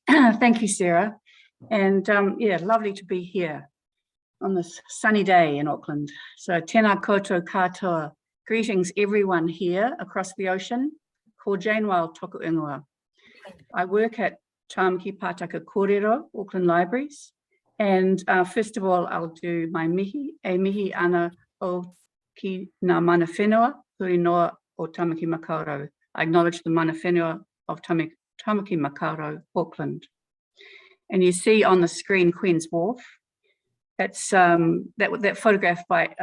Thank you, Sarah. And yeah, lovely to be here on this sunny day in Auckland. So tēnā koutou katoa. Greetings everyone here across the ocean. Ko Janewell toku ingoa. I work at Tāmaki Pātaka Kōrero, Auckland Libraries. And first of all, I'll do my mihi, e mihi ana o ki ngā mana whenua, huri noa o Tāmaki Makaurau. I acknowledge the mana whenua of Tāmaki Makaurau, Auckland. And you see on the screen Queen's Wharf. It's that photograph by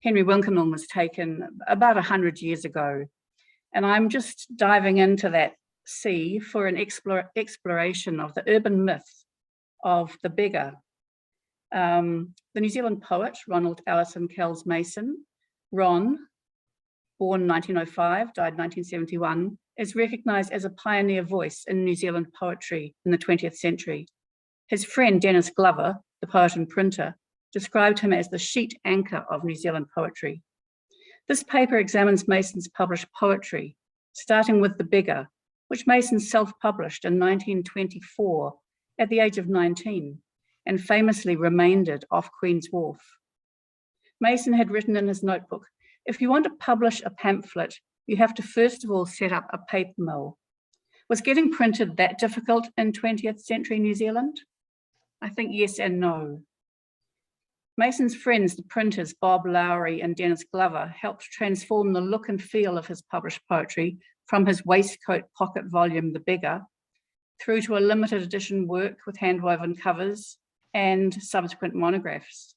Henry Winkelmann was taken about 100 years ago. And I'm just diving into that sea for an exploration of the urban myth of the beggar. The New Zealand poet, Ronald Allison Kells Mason, Ron, born 1905, died 1971, is recognised as a pioneer voice in New Zealand poetry in the 20th century. His friend Denis Glover, the poet and printer, described him as the sheet anchor of New Zealand poetry. This paper examines Mason's published poetry, starting with The Beggar, which Mason self-published in 1924 at the age of 19 and famously remaindered off Queen's Wharf. Mason had written in his notebook, if you want to publish a pamphlet, you have to first of all set up a paper mill. Was getting printed that difficult in 20th century New Zealand? I think yes and no. Mason's friends, the printers Bob Lowry and Denis Glover, helped transform the look and feel of his published poetry from his waistcoat pocket volume, The Beggar, through to a limited edition work with handwoven covers and subsequent monographs.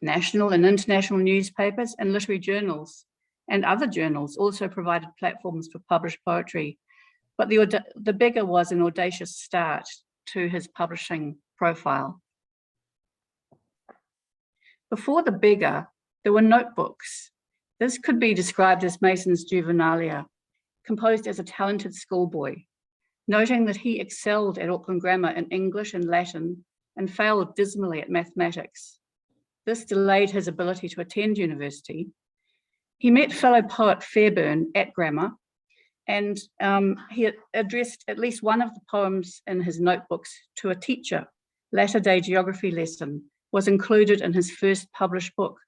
National and international newspapers and literary journals and other journals also provided platforms for published poetry, but the Beggar was an audacious start to his publishing profile. Before The Beggar, there were notebooks. This could be described as Mason's juvenilia, composed as a talented schoolboy, noting that he excelled at Auckland Grammar in English and Latin and failed dismally at mathematics. This delayed his ability to attend university. He met fellow poet Fairburn at Grammar, and he addressed at least one of the poems in his notebooks to a teacher. Latter-day geography lesson was included in his first published book,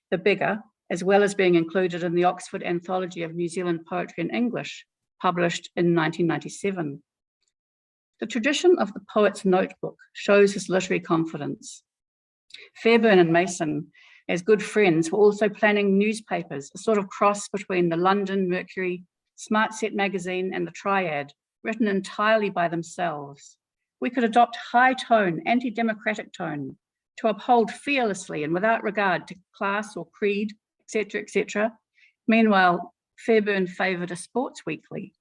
The Beggar, as well as being included in the Oxford Anthology of New Zealand Poetry in English, published in 1997. The tradition of the poet's notebook shows his literary confidence. Fairburn and Mason, as good friends, were also planning newspapers, a sort of cross between the London Mercury, Smart Set magazine and the Triad, written entirely by themselves. We could adopt high tone, anti-democratic tone to uphold fearlessly and without regard to class or creed, etc., etc. Meanwhile, Fairburn favoured a sports weekly.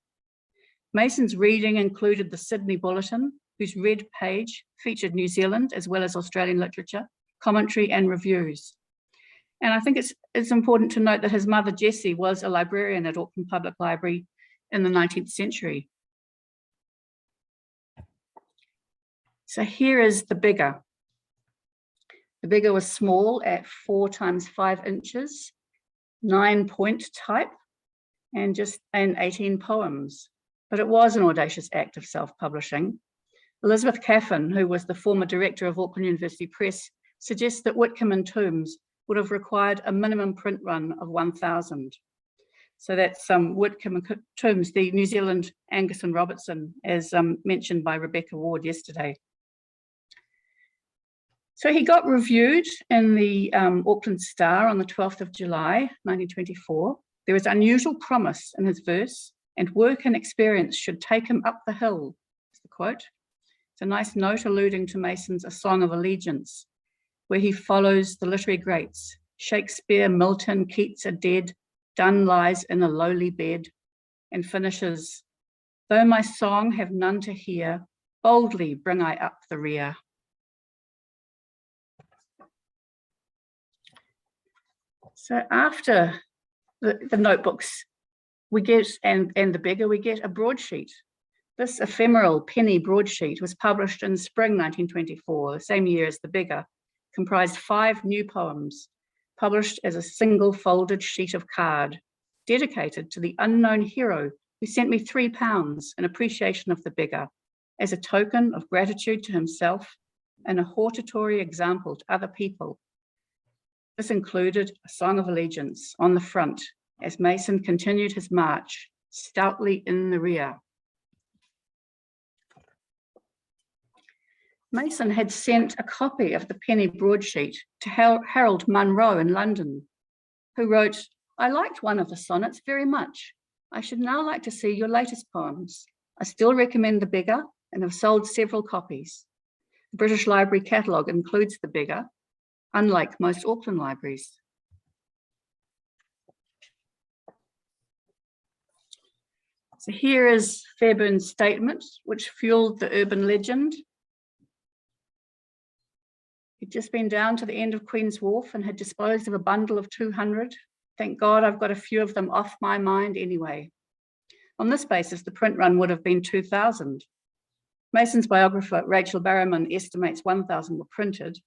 Mason's reading included the Sydney Bulletin, whose red page featured New Zealand as well as Australian literature, commentary and reviews. And I think it's important to note that his mother, Jessie, was a librarian at Auckland Public Library in the 19th century. So here is The Beggar. The Beggar was small at 4 × 5 inches, 9-point type, and 18 poems. But it was an audacious act of self-publishing. Elizabeth Caffin, who was the former director of Auckland University Press, suggests that Whitcomb and Tombs would have required a minimum print run of 1,000. So that's Whitcomb and Tombs, the New Zealand Angus and Robertson, as mentioned by Rebecca Ward yesterday. So he got reviewed in the Auckland Star on the 12th of July, 1924. There is unusual promise in his verse, and work and experience should take him up the hill, is the quote. It's a nice note alluding to Mason's A Song of Allegiance, where he follows the literary greats. Shakespeare, Milton, Keats are dead, Donne lies in a lowly bed, and finishes, though my song have none to hear, boldly bring I up the rear. So after the notebooks, we get, and The Beggar, we get a broadsheet. This ephemeral penny broadsheet was published in spring 1924, the same year as The Beggar, comprised 5 new poems, published as a single folded sheet of card, dedicated to the unknown hero who sent me £3 in appreciation of The Beggar as a token of gratitude to himself and a hortatory example to other people. This included a song of allegiance on the front as Mason continued his march, stoutly in the rear. Mason had sent a copy of the penny broadsheet to Harold Munro in London, who wrote, "I liked one of the sonnets very much. I should now like to see your latest poems. I still recommend the Beggar and have sold several copies. The British Library catalogue includes the Beggar, unlike most Auckland libraries." So here is Fairburn's statement, which fueled the urban legend. He'd just been down to the end of Queen's Wharf and had disposed of a bundle of 200. Thank God I've got a few of them off my mind anyway. On this basis, the print run would have been 2,000. Mason's biographer, Rachel Barrowman, estimates 1,000 were printed.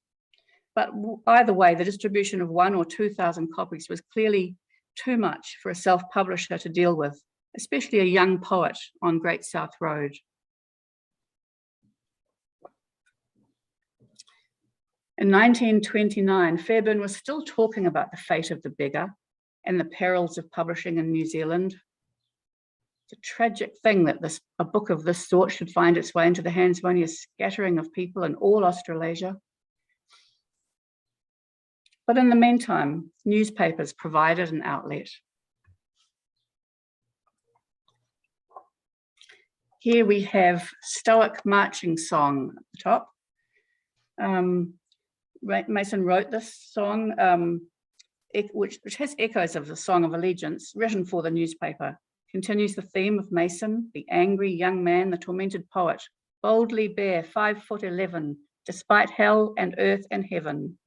But either way, the distribution of 1,000 or 2,000 copies was clearly too much for a self-publisher to deal with, especially a young poet on Great South Road. In 1929, Fairburn was still talking about the fate of the Beggar and the perils of publishing in New Zealand. It's a tragic thing that a book of this sort should find its way into the hands of only a scattering of people in all Australasia. But in the meantime, newspapers provided an outlet. Here we have Stoic Marching Song at the top. Mason wrote this song, which has echoes of the Song of Allegiance, written for the newspaper. Continues the theme of Mason, the angry young man, the tormented poet, boldly bare 5'11", despite hell and earth and heaven.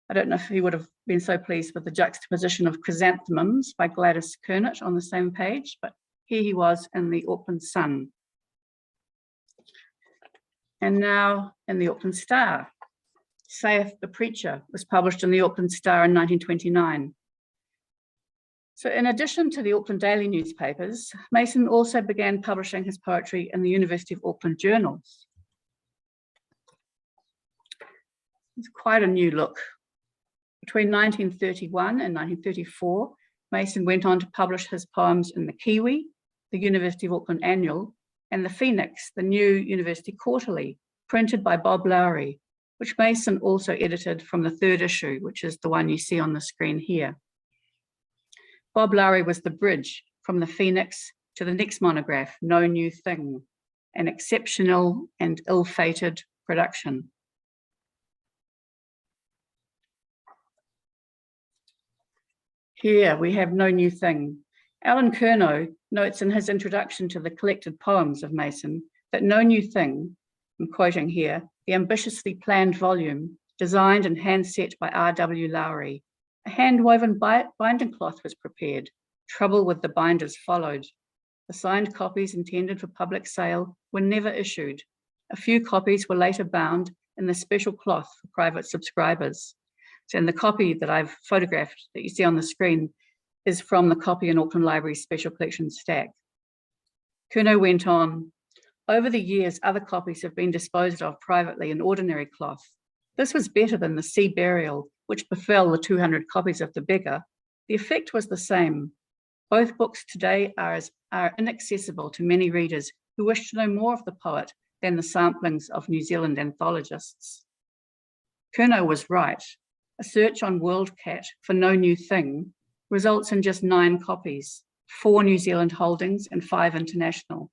I don't know if he would have been so pleased with the juxtaposition of Chrysanthemums by Gladys Curnow on the same page, but here he was in the Auckland Sun. And now in the Auckland Star. Saith the Preacher was published in the Auckland Star in 1929. So in addition to the Auckland daily newspapers, Mason also began publishing his poetry in the University of Auckland journals. It's quite a new look. Between 1931 and 1934, Mason went on to publish his poems in the Kiwi, the University of Auckland Annual, and the Phoenix, the new University Quarterly, printed by Bob Lowry, which Mason also edited from the third issue, which is the one you see on the screen here. Bob Lowry was the bridge from the Phoenix to the next monograph, No New Thing, an exceptional and ill-fated production. Here we have No New Thing. Alan Curnow notes in his introduction to the collected poems of Mason that No New Thing, I'm quoting here, the ambitiously planned volume, designed and hand-set by R.W. Lowry. A hand-woven binding cloth was prepared. Trouble with the binders followed. The signed copies intended for public sale were never issued. A few copies were later bound in the special cloth for private subscribers. So in the copy that I've photographed that you see on the screen is from the copy in Auckland Library's Special Collections stack. Curnow went on, over the years, other copies have been disposed of privately in ordinary cloth. This was better than the sea burial, which befell the 200 copies of the Beggar. The effect was the same. Both books today are inaccessible to many readers who wish to know more of the poet than the samplings of New Zealand anthologists. Curnow was right. A search on WorldCat for No New Thing results in just 9 copies, 4 New Zealand holdings and 5 international.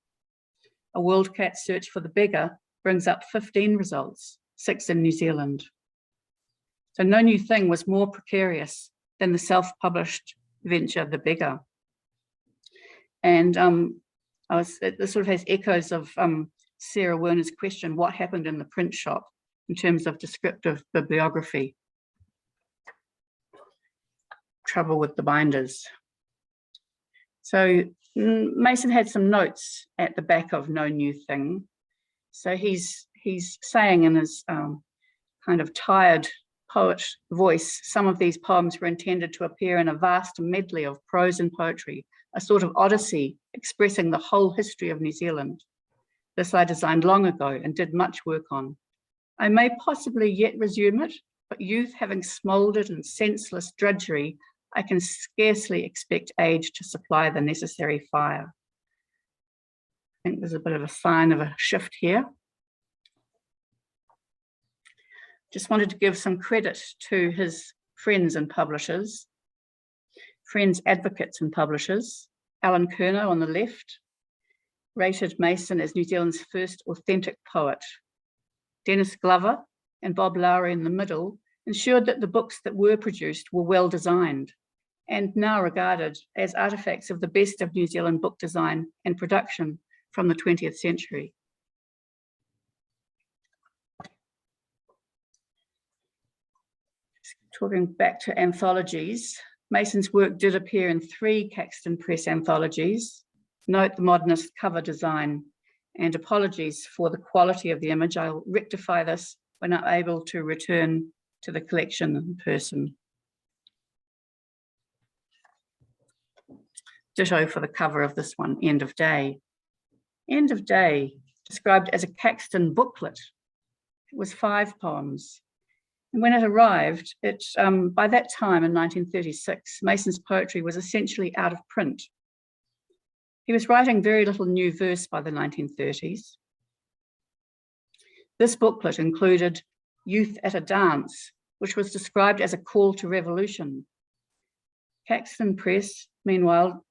A WorldCat search for the Beggar brings up 15 results, 6 in New Zealand. So No New Thing was more precarious than the self-published venture, the Beggar. And this sort of has echoes of Sarah Werner's question, what happened in the print shop in terms of descriptive bibliography? Trouble with the binders. So Mason had some notes at the back of No New Thing. So he's saying in his kind of tired poet voice, some of these poems were intended to appear in a vast medley of prose and poetry, a sort of odyssey expressing the whole history of New Zealand. This I designed long ago and did much work on. I may possibly yet resume it, but youth having smouldered in senseless drudgery, I can scarcely expect age to supply the necessary fire. I think there's a bit of a sign of a shift here. Just wanted to give some credit to his friends and publishers, friends, advocates and publishers. Alan Curnow on the left, rated Mason as New Zealand's first authentic poet. Denis Glover and Bob Lowry in the middle ensured that the books that were produced were well designed and now regarded as artifacts of the best of New Zealand book design and production from the 20th century. Talking back to anthologies, Mason's work did appear in 3 Caxton Press anthologies. Note the modernist cover design, and apologies for the quality of the image. I'll rectify this when I'm able to return to the collection in person. Ditto for the cover of this one, End of Day. End of Day, described as a Caxton booklet. It was 5 poems. And when it arrived, by that time in 1936, Mason's poetry was essentially out of print. He was writing very little new verse by the 1930s. This booklet included Youth at a Dance, which was described as a call to revolution. Caxton Press, meanwhile,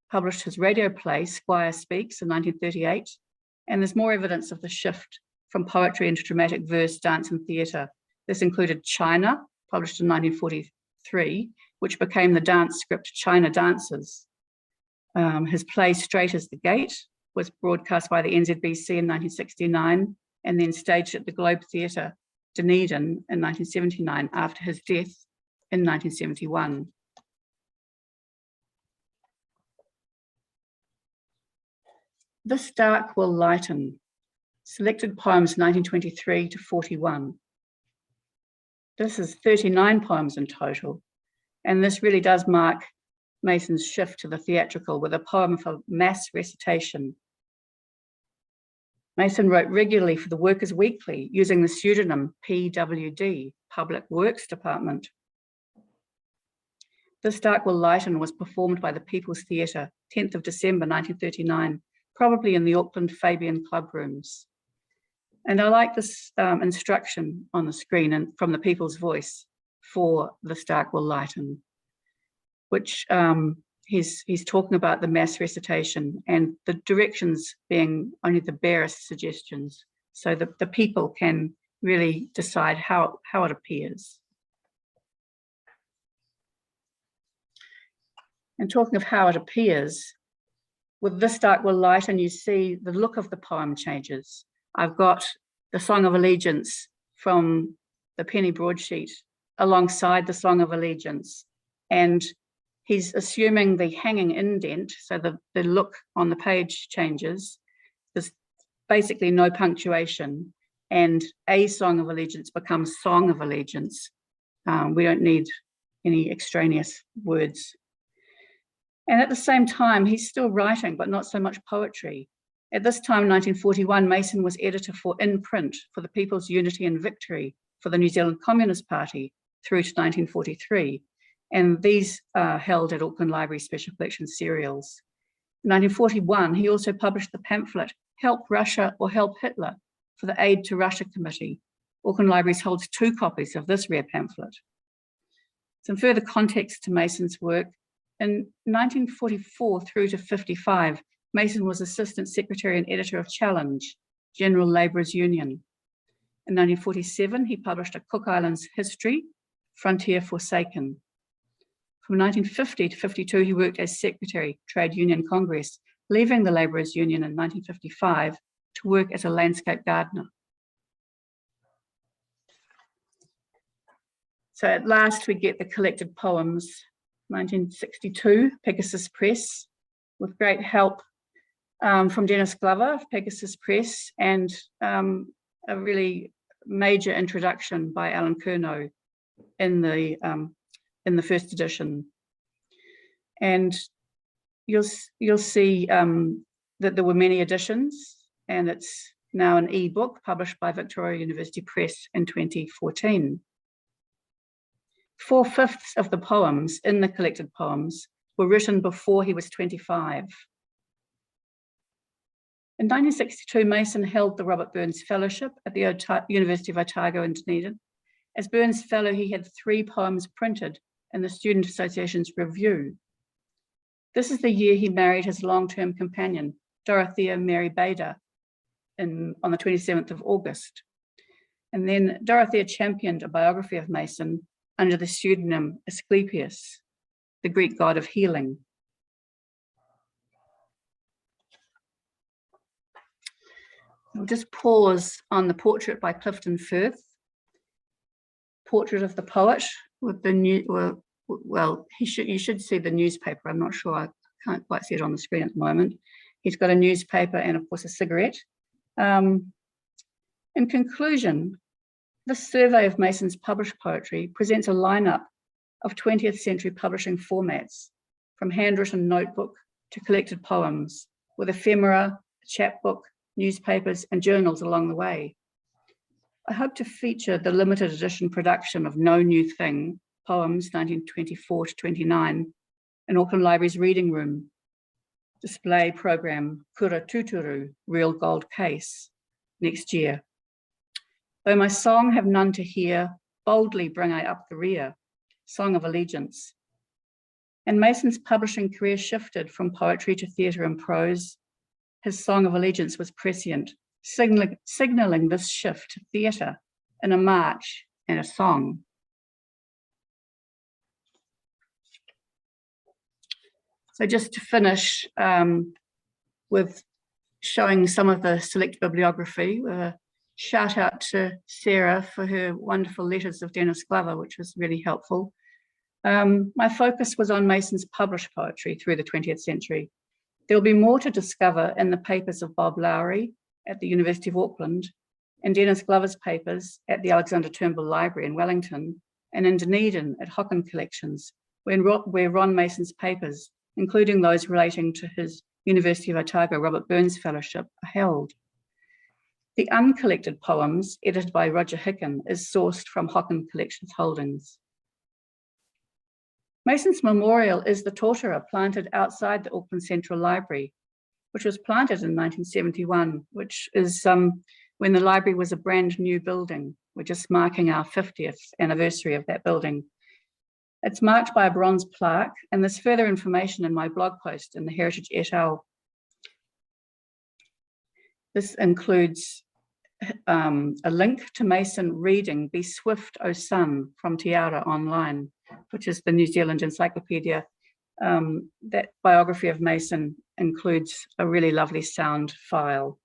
published his radio play, Squire Speaks, in 1938, and there's more evidence of the shift from poetry into dramatic verse, dance, and theatre. This included China, published in 1943, which became the dance script China Dances. His play Straight as the Gate was broadcast by the NZBC in 1969 and then staged at the Globe Theatre, Dunedin, in 1979 after his death in 1971. This Dark Will Lighten, selected poems 1923 to 41. This is 39 poems in total, and this really does mark Mason's shift to the theatrical with a poem for mass recitation. Mason wrote regularly for the Workers' Weekly using the pseudonym PWD, Public Works Department. This Dark Will Lighten was performed by the People's Theatre, 10th of December 1939, probably in the Auckland Fabian Club rooms. And I like this instruction on the screen and from the People's Voice for This Dark Will Lighten, which he's talking about the mass recitation and the directions being only the barest suggestions, so that the people can really decide how it appears. And talking of how it appears, with This Dark Will Lighten, you see the look of the poem changes. I've got the Song of Allegiance from the penny broadsheet alongside the Song of Allegiance, and he's assuming the hanging indent, so the look on the page changes. There's basically no punctuation, and a Song of Allegiance becomes Song of Allegiance. We don't need any extraneous words. And at the same time, he's still writing, but not so much poetry. At this time, 1941, Mason was editor for In Print for the People's Unity and Victory for the New Zealand Communist Party through to 1943. And these are held at Auckland Library Special Collection serials. In 1941, he also published the pamphlet, Help Russia or Help Hitler, for the Aid to Russia Committee. Auckland Libraries holds 2 copies of this rare pamphlet. Some further context to Mason's work. In 1944 through to 55, Mason was Assistant Secretary and Editor of Challenge, General Labourers Union. In 1947, he published a Cook Islands history, Frontier Forsaken. From 1950 to 52, he worked as Secretary, Trade Union Congress, leaving the Labourers Union in 1955 to work as a landscape gardener. So at last we get the collected poems, 1962, Pegasus Press, with great help from Denis Glover of Pegasus Press, and a really major introduction by Alan Curnow in the first edition. And you'll see that there were many editions. and it's now an e-book published by Victoria University Press in 2014. 4/5 of the poems in the collected poems were written before he was 25. In 1962, Mason held the Robert Burns Fellowship at the University of Otago in Dunedin. As Burns Fellow, he had 3 poems printed in the Student Association's review. This is the year he married his long-term companion, Dorothea Mary Bader, on the 27th of August. And then Dorothea championed a biography of Mason under the pseudonym Asclepius, the Greek god of healing. I'll just pause on the portrait by Clifton Firth. Portrait of the poet with the new, well, you should see the newspaper. I'm not sure, I can't quite see it on the screen at the moment. He's got a newspaper and of course a cigarette. In conclusion, this survey of Mason's published poetry presents a lineup of 20th century publishing formats, from handwritten notebook to collected poems, with ephemera, a chapbook, newspapers and journals along the way. I hope to feature the limited edition production of No New Thing, Poems 1924 to 29, in Auckland Library's reading room, display program Kura Tuturu, Real Gold Case, next year. Though my song have none to hear, boldly bring I up the rear, Song of Allegiance. And Mason's publishing career shifted from poetry to theatre and prose. His Song of Allegiance was prescient, signalling this shift to theatre in a march and a song. So just to finish with showing some of the select bibliography, shout out to Sarah for her wonderful letters of Denis Glover, which was really helpful. My focus was on Mason's published poetry through the 20th century. There'll be more to discover in the papers of Bob Lowry at the University of Auckland, and Denis Glover's papers at the Alexander Turnbull Library in Wellington, and in Dunedin at Hocken Collections, where Ron Mason's papers, including those relating to his University of Otago Robert Burns Fellowship, are held. The uncollected poems, edited by Roger Hicken, is sourced from Hocken Collections holdings. Mason's memorial is the totara planted outside the Auckland Central Library, which was planted in 1971, which is when the library was a brand new building. We're just marking our 50th anniversary of that building. It's marked by a bronze plaque, and there's further information in my blog post in the Heritage et al. This includes a link to Mason reading Be Swift, O Sun from Te Ara Online, which is the New Zealand encyclopedia. That biography of Mason includes a really lovely sound file.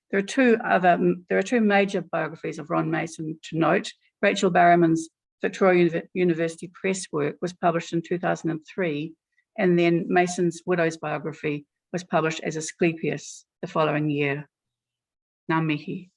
There are two major biographies of Ron Mason to note. Rachel Barrowman's Victoria University Press work was published in 2003, and then Mason's widow's biography was published as Asclepius the following year. Ngā mihi.